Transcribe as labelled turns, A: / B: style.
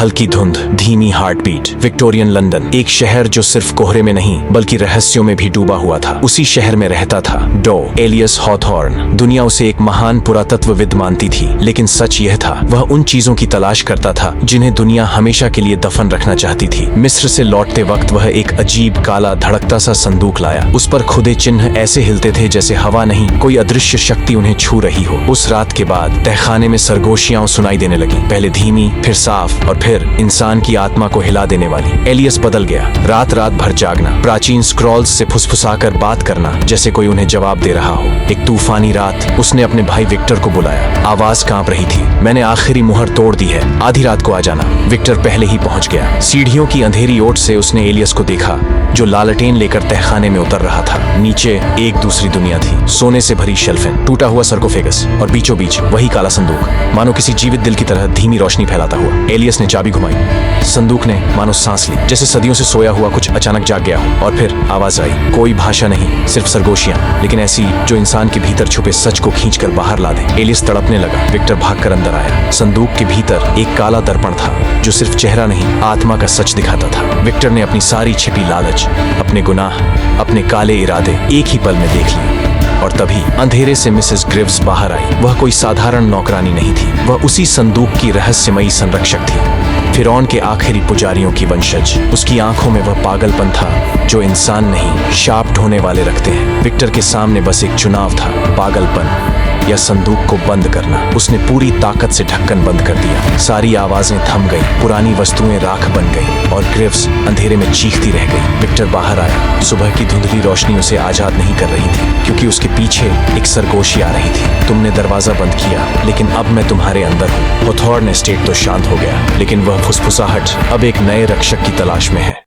A: हल्की धुंध, धीमी हार्ट बीट। विक्टोरियन लंदन, एक शहर जो सिर्फ कोहरे में नहीं बल्कि रहस्यों में भी डूबा हुआ था। उसी शहर में रहता था डो एलियस हॉथॉर्न। दुनिया उसे एक महान पुरातत्वविद मानती थी, लेकिन सच यह था वह उन चीजों की तलाश करता था जिन्हें दुनिया हमेशा के लिए दफन रखना चाहती थी। मिस्र से लौटते वक्त वह एक अजीब काला धड़कता सा संदूक लाया। उस पर खुदे चिन्ह ऐसे हिलते थे जैसे हवा नहीं, कोई अदृश्य शक्ति उन्हें छू रही हो। उस रात के बाद तहखाने में सरगोशियां सुनाई देने लगी, पहले धीमी, फिर साफ और फिर इंसान की आत्मा को हिला देने वाली। एलियस बदल गया। रात रात भर जागना, प्राचीन स्क्रॉल्स से फुसफुसाकर बात करना जैसे कोई उन्हें जवाब दे रहा हो। एक तूफानी रात उसने अपने भाई विक्टर को बुलाया। आवाज कांप रही थी, मैंने आखिरी मुहर तोड़ दी है, आधी रात को आ जाना। विक्टर पहले ही पहुंच गया। सीढ़ियों की अंधेरी ओट से उसने एलियस को देखा जो लालटेन लेकर तहखाने में उतर रहा था। नीचे एक दूसरी दुनिया थी, सोने से भरी शेल्फें, टूटा हुआ सर्कोफेगस और बीचों बीच वही काला संदूक, मानो किसी जीवित दिल की तरह धीमी रोशनी फैलाता हुआ। एलियस ने चाबी घुमाई। संदूक ने मानो सांस ली, जैसे सदियों से सोया हुआ कुछ अचानक जाग गया हो। और फिर आवाज आई, कोई भाषा नहीं, सिर्फ सरगोशियां, लेकिन ऐसी जो इंसान के भीतर छुपे सच को खींचकर बाहर ला दे। एलियस तड़पने लगा। विक्टर भागकर अंदर आया। संदूक के भीतर एक काला दर्पण था जो सिर्फ चेहरा नहीं, आत्मा का सच दिखाता था। विक्टर ने अपनी सारी छिपी लालच, अपने गुनाह, अपने काले इरादे एक ही पल में देख लिए। और तभी अंधेरे से मिसेस ग्रिव्स बाहर आई। वह कोई साधारण नौकरानी नहीं थी, वह उसी संदूक की रहस्यमयी संरक्षक थी, फिरौन के आखिरी पुजारियों की वंशज। उसकी आंखों में वह पागलपन था जो इंसान नहीं, शाप ढोने वाले रखते हैं। विक्टर के सामने बस एक चुनाव था, पागलपन या संदूक को बंद करना। उसने पूरी ताकत से ढक्कन बंद कर दिया। सारी आवाजें थम गई, पुरानी वस्तुएं राख बन गई और ग्रिव्स अंधेरे में चीखती रह गई। विक्टर बाहर आया। सुबह की धुंधली रोशनी उसे आजाद नहीं कर रही थी, क्योंकि उसके पीछे एक सरगोशी आ रही थी। तुमने दरवाजा बंद किया, लेकिन अब मैं तुम्हारे अंदर हूँ। हॉथॉर्न एस्टेट तो शांत हो गया, लेकिन वह फुसफुसाहट अब एक नए रक्षक की तलाश में है।